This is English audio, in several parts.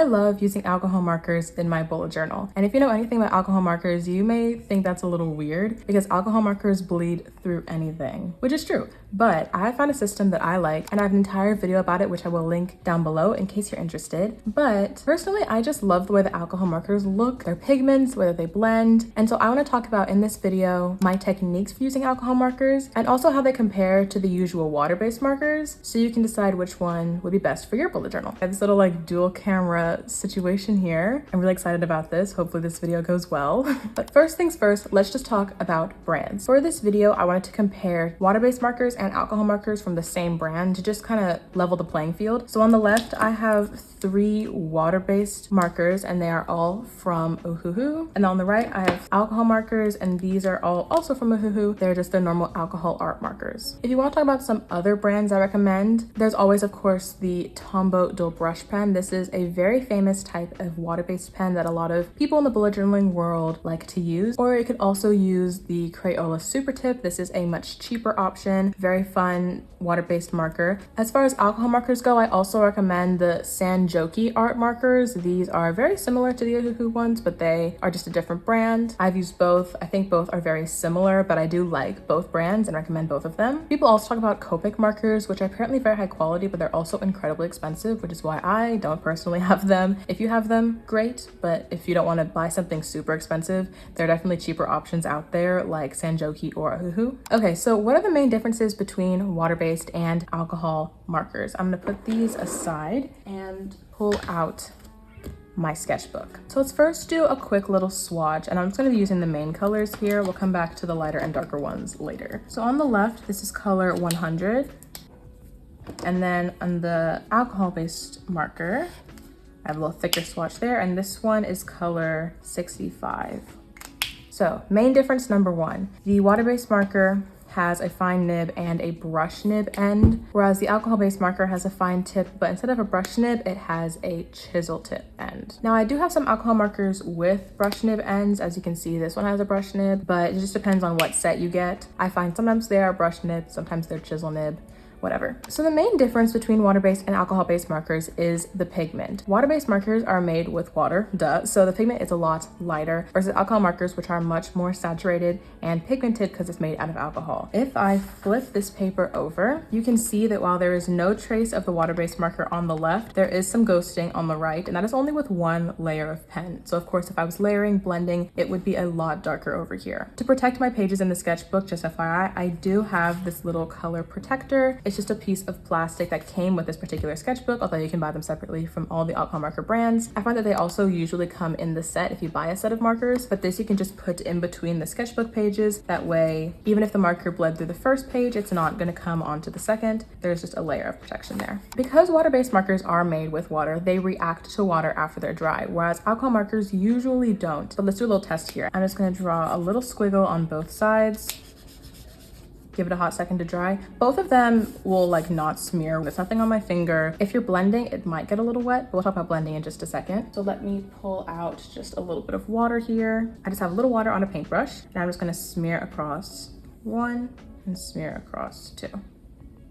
I love using alcohol markers in my bullet journal. And if you know anything about alcohol markers, you may think that's a little weird because alcohol markers bleed through anything, which is true. But I found a system that I like, and I have an entire video about it, which I will link down below in case you're interested. But personally, I just love the way the alcohol markers look, their pigments, whether they blend. And so I want to talk about in this video my techniques for using alcohol markers and also how they compare to the usual water-based markers, so you can decide which one would be best for your bullet journal. I have this little like dual camera situation here. I'm really excited about this. Hopefully this video goes well. But first things first, let's just talk about brands. For this video, I wanted to compare water-based markers and alcohol markers from the same brand to just kind of level the playing field. So on the left, I have 3 water-based markers and they are all from Ohuhu. And on the right, I have alcohol markers and these are all also from Ohuhu. They're just the normal alcohol art markers. If you want to talk about some other brands I recommend, there's always, of course, the Tombow dual brush pen. This is a very famous type of water-based pen that a lot of people in the bullet journaling world like to use. Or you could also use the Crayola Super Tip. This is a much cheaper option, very fun water-based marker. As far as alcohol markers go, I also recommend the Sanjoki art markers. These are very similar to the Ohuhu ones, but they are just a different brand. I've used both. I think both are very similar, but I do like both brands and recommend both of them. People also talk about Copic markers, which are apparently very high quality, but they're also incredibly expensive, which is why I don't personally have them. If you have them, great, but if you don't want to buy something super expensive, there are definitely cheaper options out there like Sanjoki or Ohuhu. Okay, so what are the main differences between water-based and alcohol markers? I'm gonna put these aside and pull out my sketchbook. So let's first do a quick little swatch, and I'm just gonna be using the main colors here. We'll come back to the lighter and darker ones later. So on the left, this is color 100. And then on the alcohol-based marker, I have a little thicker swatch there, and this one is color 65. So main difference number 1, the water-based marker has a fine nib and a brush nib end, whereas the alcohol-based marker has a fine tip, but instead of a brush nib, it has a chisel tip end. Now I do have some alcohol markers with brush nib ends. As you can see, this one has a brush nib, but it just depends on what set you get. I find sometimes they are brush nib, sometimes they're chisel nib, whatever. So the main difference between water-based and alcohol-based markers is the pigment. Water-based markers are made with water, duh, so the pigment is a lot lighter, versus alcohol markers, which are much more saturated and pigmented because it's made out of alcohol. If I flip this paper over, you can see that while there is no trace of the water-based marker on the left, there is some ghosting on the right, and that is only with 1 layer of pen. So of course, if I was layering, blending, it would be a lot darker over here. To protect my pages in the sketchbook, just FYI, I do have this little color protector. It's just a piece of plastic that came with this particular sketchbook, although you can buy them separately from all the alcohol marker brands. I find that they also usually come in the set if you buy a set of markers, but this you can just put in between the sketchbook pages. That way, even if the marker bled through the first page, it's not going to come onto the second. There's just a layer of protection there. Because water-based markers are made with water, they react to water after they're dry, whereas alcohol markers usually don't. But let's do a little test here. I'm just going to draw a little squiggle on both sides. Give it a hot second to dry. Both of them will like not smear. There's nothing on my finger. If you're blending, it might get a little wet, but we'll talk about blending in just a second. So let me pull out just a little bit of water here. I just have a little water on a paintbrush, and I'm just gonna smear across 1 and smear across 2.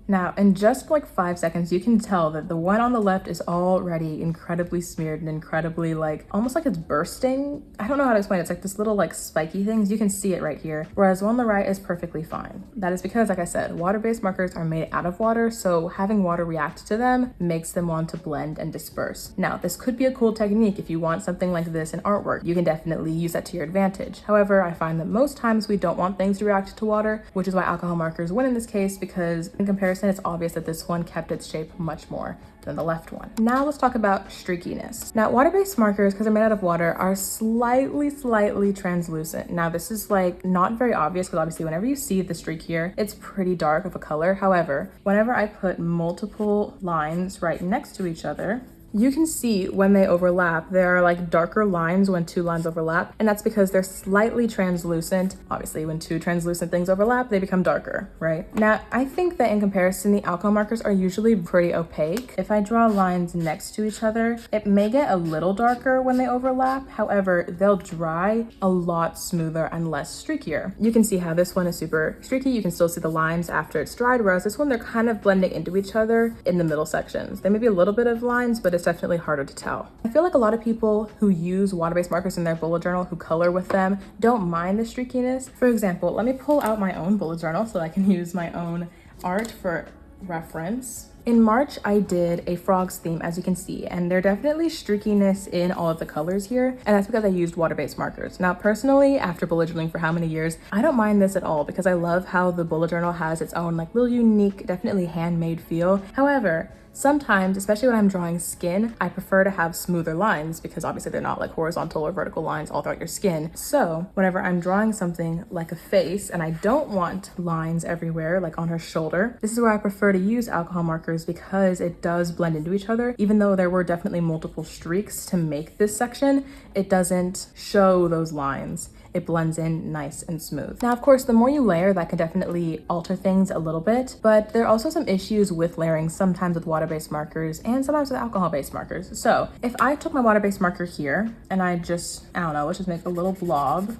Now, in just like 5 seconds, you can tell that the one on the left is already incredibly smeared and incredibly like, almost like it's bursting. I don't know how to explain it. It's like this little like spiky things. You can see it right here. Whereas the one on the right is perfectly fine. That is because, like I said, water-based markers are made out of water. So having water react to them makes them want to blend and disperse. Now, this could be a cool technique if you want something like this in artwork. You can definitely use that to your advantage. However, I find that most times we don't want things to react to water, which is why alcohol markers win in this case, because in comparison, it's obvious that this one kept its shape much more than the left one. Now let's talk about streakiness. Now water-based markers, because they're made out of water, are slightly translucent. Now this is like not very obvious because obviously whenever you see the streak here, it's pretty dark of a color. However, whenever I put multiple lines right next to each other, you can see when they overlap, there are like darker lines when 2 lines overlap, and that's because they're slightly translucent. Obviously, when 2 translucent things overlap, they become darker, right? Now, I think that in comparison, the alcohol markers are usually pretty opaque. If I draw lines next to each other, it may get a little darker when they overlap. However, they'll dry a lot smoother and less streakier. You can see how this one is super streaky. You can still see the lines after it's dried, whereas this one, they're kind of blending into each other in the middle sections. There may be a little bit of lines, but it's definitely harder to tell. I feel like a lot of people who use water-based markers in their bullet journal, who color with them, don't mind the streakiness. For example, let me pull out my own bullet journal so I can use my own art for reference. In March, I did a frogs theme, as you can see, and there's definitely streakiness in all of the colors here, and that's because I used water-based markers. Now, personally, after bullet journaling for how many years, I don't mind this at all because I love how the bullet journal has its own like little unique, definitely handmade feel. However, sometimes, especially when I'm drawing skin, I prefer to have smoother lines because obviously they're not like horizontal or vertical lines all throughout your skin. So whenever I'm drawing something like a face and I don't want lines everywhere, like on her shoulder, this is where I prefer to use alcohol markers because it does blend into each other. Even though there were definitely multiple streaks to make this section, it doesn't show those lines. It blends in nice and smooth. Now, of course, the more you layer, that can definitely alter things a little bit, but there are also some issues with layering, sometimes with water-based markers and sometimes with alcohol-based markers. So if I took my water-based marker here and I just, I don't know, let's just make a little blob,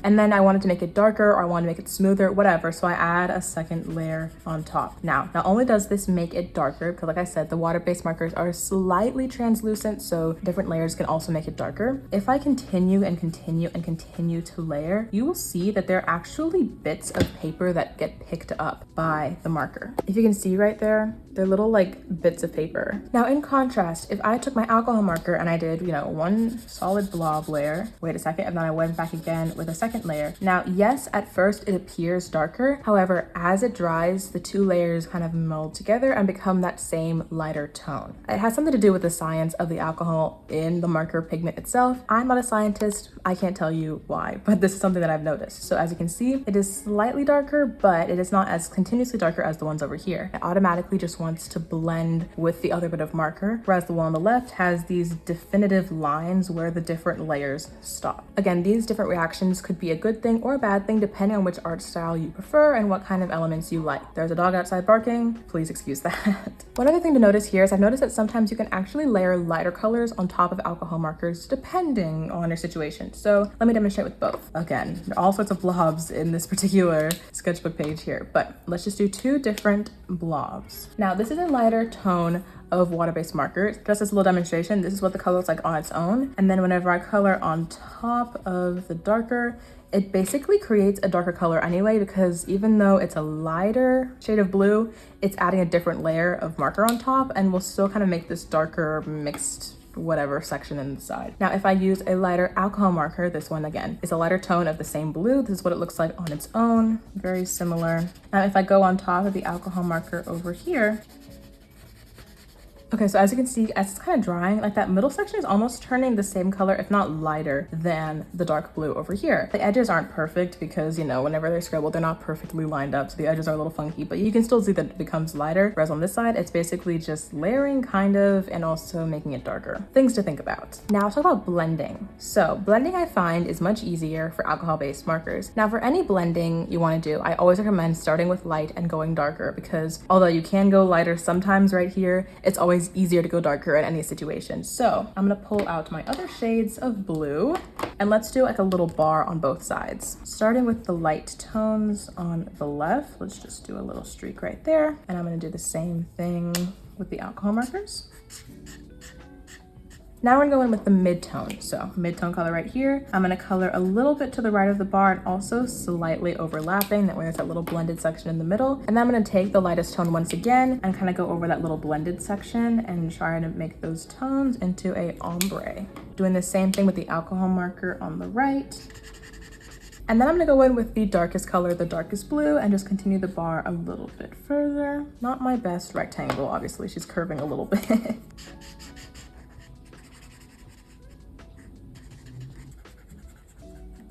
and then I wanted to make it darker or I wanted to make it smoother, whatever. So I add a second layer on top. Now, not only does this make it darker, because like I said, the water-based markers are slightly translucent, so different layers can also make it darker. If I continue and continue and continue to layer, you will see that there are actually bits of paper that get picked up by the marker. If you can see right there, they're little like bits of paper. Now, in contrast, if I took my alcohol marker and I did, you know, one solid blob layer, wait a second, and then I went back again with a second layer. Now, yes, at first it appears darker. However, as it dries, the two layers kind of meld together and become that same lighter tone. It has something to do with the science of the alcohol in the marker pigment itself. I'm not a scientist. I can't tell you why, but this is something that I've noticed. So as you can see, it is slightly darker, but it is not as continuously darker as the ones over here. It automatically just wants to blend with the other bit of marker, whereas the one on the left has these definitive lines where the different layers stop. Again, these different reactions could be a good thing or a bad thing depending on which art style you prefer and what kind of elements you like. There's a dog outside barking, please excuse that. One other thing to notice here is I've noticed that sometimes you can actually layer lighter colors on top of alcohol markers depending on your situation. So let me demonstrate with both. Again, there are all sorts of blobs in this particular sketchbook page here, but let's just do two different blobs. Now, this is a lighter tone of water-based marker. Just as a little demonstration, this is what the color looks like on its own. And then whenever I color on top of the darker, it basically creates a darker color anyway, because even though it's a lighter shade of blue, it's adding a different layer of marker on top and will still kind of make this darker mixed whatever section inside. Now, if I use a lighter alcohol marker, this one again is a lighter tone of the same blue. This is what it looks like on its own, very similar. Now, if I go on top of the alcohol marker over here, okay, so as you can see, as it's kind of drying, like that middle section is almost turning the same color, if not lighter than the dark blue over here. The edges aren't perfect because, you know, whenever they're scribbled, they're not perfectly lined up, so the edges are a little funky, but you can still see that it becomes lighter. Whereas on this side, it's basically just layering kind of, and also making it darker. Things to think about. Now let's talk about blending. So blending, I find, is much easier for alcohol-based markers. Now, for any blending you want to do, I always recommend starting with light and going darker, because although you can go lighter sometimes right here, it's always easier to go darker in any situation. So I'm gonna pull out my other shades of blue and let's do like a little bar on both sides. Starting with the light tones on the left, let's just do a little streak right there. And I'm gonna do the same thing with the alcohol markers. Now we're gonna go in with the mid-tone. So mid-tone color right here. I'm gonna color a little bit to the right of the bar and also slightly overlapping. That way there's that little blended section in the middle. And then I'm gonna take the lightest tone once again and kind of go over that little blended section and try to make those tones into a ombre. Doing the same thing with the alcohol marker on the right. And then I'm gonna go in with the darkest color, the darkest blue, and just continue the bar a little bit further. Not my best rectangle, obviously. She's curving a little bit.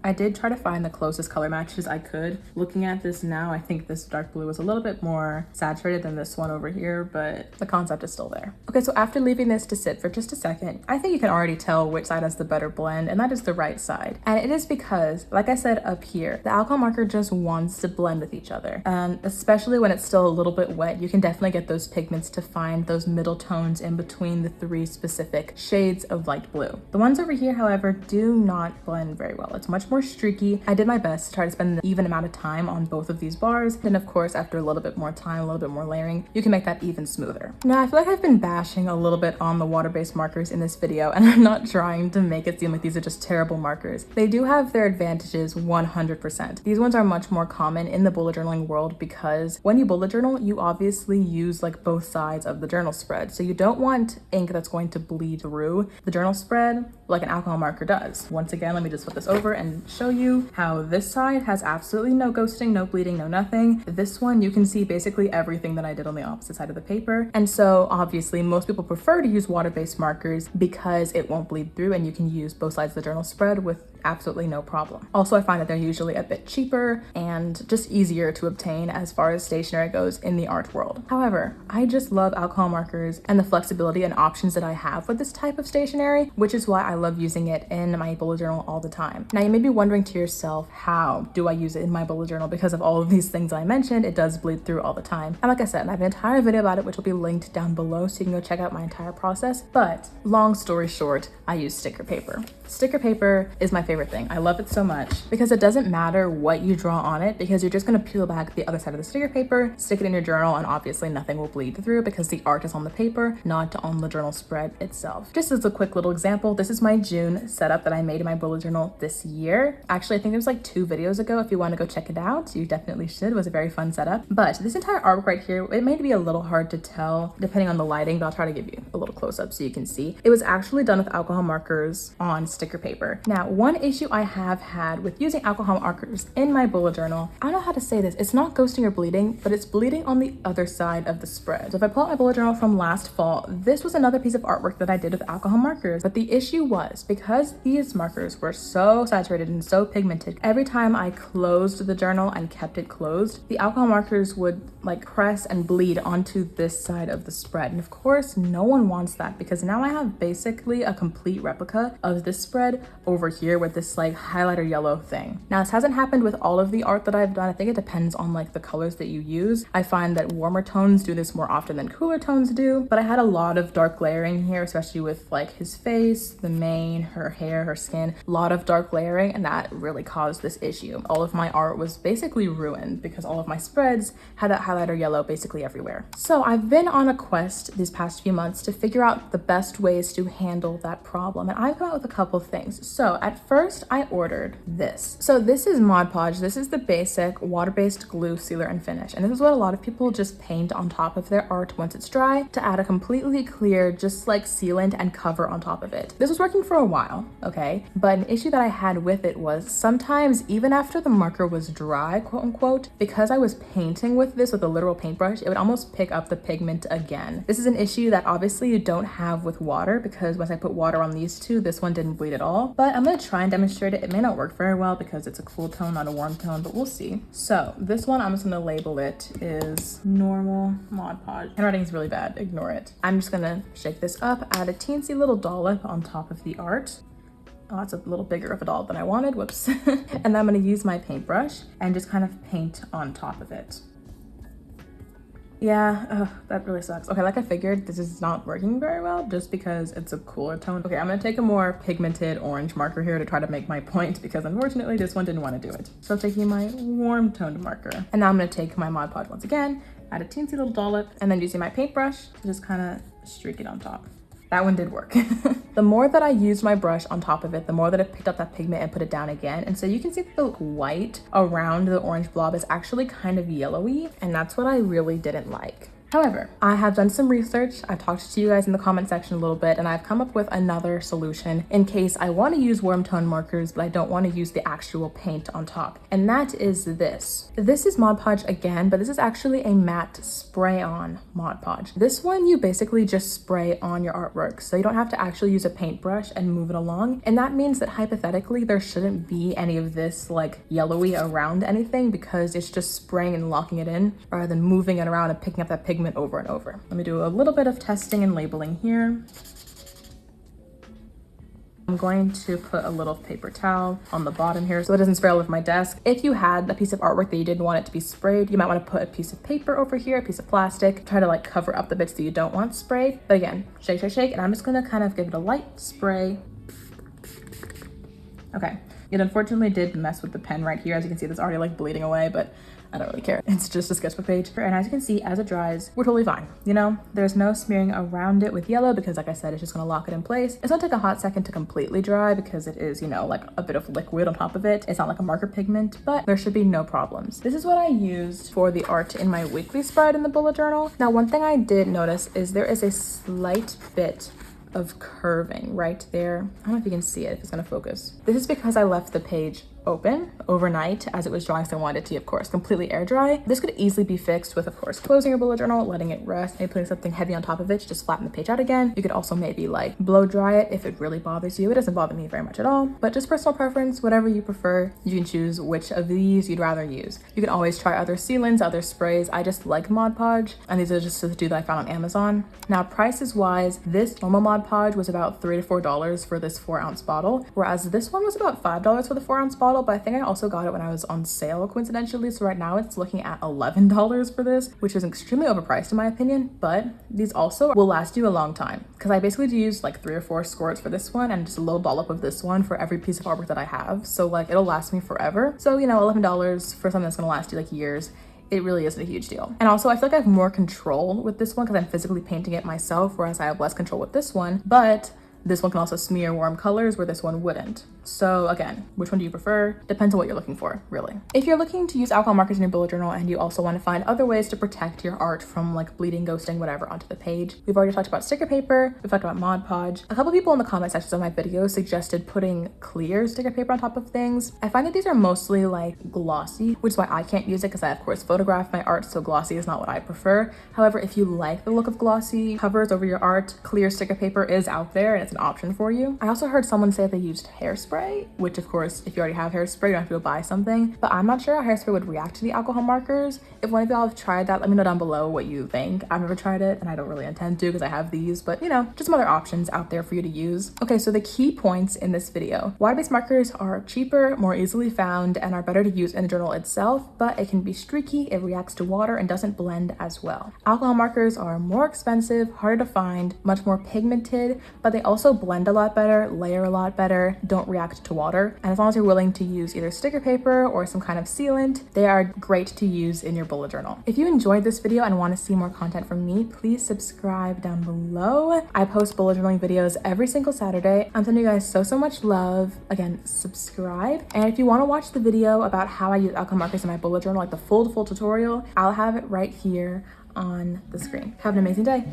I did try to find the closest color matches I could. Looking at this now, I think this dark blue was a little bit more saturated than this one over here, but the concept is still there. Okay, so after leaving this to sit for just a second, I think you can already tell which side has the better blend, and that is the right side. And it is because, like I said up here, the alcohol marker just wants to blend with each other. And especially when it's still a little bit wet, you can definitely get those pigments to find those middle tones in between the three specific shades of light blue. The ones over here, however, do not blend very well. It's much more more streaky. I did my best to try to spend an even amount of time on both of these bars. And of course, after a little bit more time, a little bit more layering, you can make that even smoother. Now, I feel like I've been bashing a little bit on the water-based markers in this video, and I'm not trying to make it seem like these are just terrible markers. They do have their advantages 100%. These ones are much more common in the bullet journaling world because when you bullet journal, you obviously use like both sides of the journal spread. So you don't want ink that's going to bleed through the journal spread like an alcohol marker does. Once again, let me just flip this over and show you how this side has absolutely no ghosting, no bleeding, no nothing. This one, you can see basically everything that I did on the opposite side of the paper. And so obviously most people prefer to use water-based markers because it won't bleed through and you can use both sides of the journal spread with absolutely no problem. Also, I find that they're usually a bit cheaper and just easier to obtain as far as stationery goes in the art world. However, I just love alcohol markers and the flexibility and options that I have with this type of stationery, which is why I love using it in my bullet journal all the time. Now, you may be wondering to yourself, how do I use it in my bullet journal? Because of all of these things I mentioned, it does bleed through all the time. And like I said, I have an entire video about it, which will be linked down below, so you can go check out my entire process. But long story short, I use sticker paper. Sticker paper is my favorite thing. I love it so much because it doesn't matter what you draw on it because you're just going to peel back the other side of the sticker paper, stick it in your journal, and obviously nothing will bleed through because the art is on the paper, not on the journal spread itself. Just as a quick little example, this is my June setup that I made in my bullet journal this year. Actually, I think it was like 2 videos ago. If you want to go check it out, you definitely should. It was a very fun setup. But this entire artwork right here, it may be a little hard to tell depending on the lighting, but I'll try to give you a little close up so you can see. It was actually done with alcohol markers on sticker paper. Now, one issue I have had with using alcohol markers in my bullet journal, I don't know how to say this, it's not ghosting or bleeding, but it's bleeding on the other side of the spread. So if I pull out my bullet journal from last fall, this was another piece of artwork that I did with alcohol markers, but the issue was because these markers were so saturated and so pigmented, every time I closed the journal and kept it closed, the alcohol markers would like press and bleed onto this side of the spread. And of course, no one wants that because now I have basically a complete replica of this spread over here with this like highlighter yellow thing. Now, this hasn't happened with all of the art that I've done. I think it depends on like the colors that you use. I find that warmer tones do this more often than cooler tones do, but I had a lot of dark layering here, especially with like his face, the mane, her hair, her skin, a lot of dark layering, and that really caused this issue. All of my art was basically ruined because all of my spreads had that highlighter yellow basically everywhere. So I've been on a quest these past few months to figure out the best ways to handle that problem, and I've come up with a couple things. So at first I ordered this. So this is Mod Podge. This is the basic water-based glue, sealer, and finish. And this is what a lot of people just paint on top of their art once it's dry to add a completely clear, just like sealant and cover on top of it. This was working for a while, okay? But an issue that I had with it was sometimes even after the marker was dry, quote unquote, because I was painting with this with a literal paintbrush, it would almost pick up the pigment again. This is an issue that obviously you don't have with water because once I put water on these two, this one didn't bleed at all. But I'm gonna try and demonstrate it. It may not work very well because it's a cool tone, not a warm tone, but we'll see. So this one, I'm just gonna label it is normal Mod Podge. Handwriting is really bad, ignore it. I'm just gonna shake this up, add a teensy little dollop on top of the art. Oh, that's a little bigger of a dollop than I wanted, whoops. And then I'm gonna use my paintbrush and just kind of paint on top of it. Yeah, that really sucks. Okay, like I figured, this is not working very well just because it's a cooler tone. Okay, I'm gonna take a more pigmented orange marker here to try to make my point because unfortunately this one didn't want to do it. So I'm taking my warm toned marker and now I'm gonna take my Mod Podge once again, add a teensy little dollop, and then using my paintbrush to just kind of streak it on top. That one did work. The more that I used my brush on top of it, the more that it picked up that pigment and put it down again. And so you can see that the white around the orange blob is actually kind of yellowy, and that's what I really didn't like. However, I have done some research. I've talked to you guys in the comment section a little bit, and I've come up with another solution in case I want to use warm tone markers, but I don't want to use the actual paint on top. And that is this. This is Mod Podge again, but this is actually a matte spray-on Mod Podge. This one you basically just spray on your artwork, so you don't have to actually use a paintbrush and move it along. And that means that hypothetically, there shouldn't be any of this like yellowy around anything because it's just spraying and locking it in rather than moving it around and picking up that pigment over and over. Let me do a little bit of testing and labeling here. I'm going to put a little paper towel on the bottom here so it doesn't spray all over my desk. If you had a piece of artwork that you didn't want it to be sprayed, you might want to put a piece of paper over here, a piece of plastic, try to like cover up the bits that you don't want sprayed. But again, shake, shake, shake, and I'm just gonna kind of give it a light spray. Okay, It unfortunately did mess with the pen right here. As you can see, it's already like bleeding away, but I don't really care. It's just a sketchbook page. And as you can see, as it dries, we're totally fine. You know, there's no smearing around it with yellow because like I said, it's just gonna lock it in place. It's gonna take a hot second to completely dry because it is, you know, like a bit of liquid on top of it. It's not like a marker pigment, but there should be no problems. This is what I used for the art in my weekly spread in the bullet journal. Now, one thing I did notice is there is a slight bit of curving right there. I don't know if you can see it, if it's gonna focus. This is because I left the page open overnight as it was drying, so I wanted it to, of course, completely air dry. This could easily be fixed with, of course, closing your bullet journal, letting it rest, maybe putting something heavy on top of it to just flatten the page out again. You could also maybe like blow dry it if it really bothers you. It doesn't bother me very much at all, but just personal preference, whatever you prefer. You can choose which of these you'd rather use. You can always try other sealants, other sprays. I just like Mod Podge, and these are just the two that I found on Amazon. Now, prices wise, this normal Mod Podge was about $3 to $4 for this 4-ounce bottle, whereas this one was about $5 for the 4-ounce bottle, but I think I also got it when I was on sale coincidentally. So right now it's looking at $11 for this, which is extremely overpriced in my opinion, but these also will last you a long time because I basically use like 3 or 4 squirts for this one and just a little dollop of this one for every piece of artwork that I have. So like it'll last me forever. So, you know, $11 for something that's gonna last you like years, it really isn't a huge deal. And also I feel like I have more control with this one because I'm physically painting it myself, whereas I have less control with this one, but this one can also smear warm colors where this one wouldn't. So again, which one do you prefer? Depends on what you're looking for, really. If you're looking to use alcohol markers in your bullet journal and you also want to find other ways to protect your art from like bleeding, ghosting, whatever onto the page, we've already talked about sticker paper, we've talked about Mod Podge. A couple people in the comment sections of my videos suggested putting clear sticker paper on top of things. I find that these are mostly like glossy, which is why I can't use it because I of course photograph my art, so glossy is not what I prefer. However, if you like the look of glossy covers over your art, clear sticker paper is out there and it's an option for you. I also heard someone say they used hairspray, which of course, if you already have hairspray, you don't have to go buy something, but I'm not sure how hairspray would react to the alcohol markers. If one of y'all have tried that, let me know down below what you think. I've never tried it and I don't really intend to because I have these, but you know, just some other options out there for you to use. Okay, so the key points in this video. Water-based markers are cheaper, more easily found, and are better to use in a journal itself, but it can be streaky, it reacts to water, and doesn't blend as well. Alcohol markers are more expensive, harder to find, much more pigmented, but they also blend a lot better, layer a lot better, don't react to water. And as long as you're willing to use either sticker paper or some kind of sealant, they are great to use in your bullet journal. If you enjoyed this video and want to see more content from me, please subscribe down below. I post bullet journaling videos every single Saturday. I'm sending you guys so much love. Again, subscribe. And if you want to watch the video about how I use alcohol markers in my bullet journal, like the full tutorial, I'll have it right here on the screen. Have an amazing day.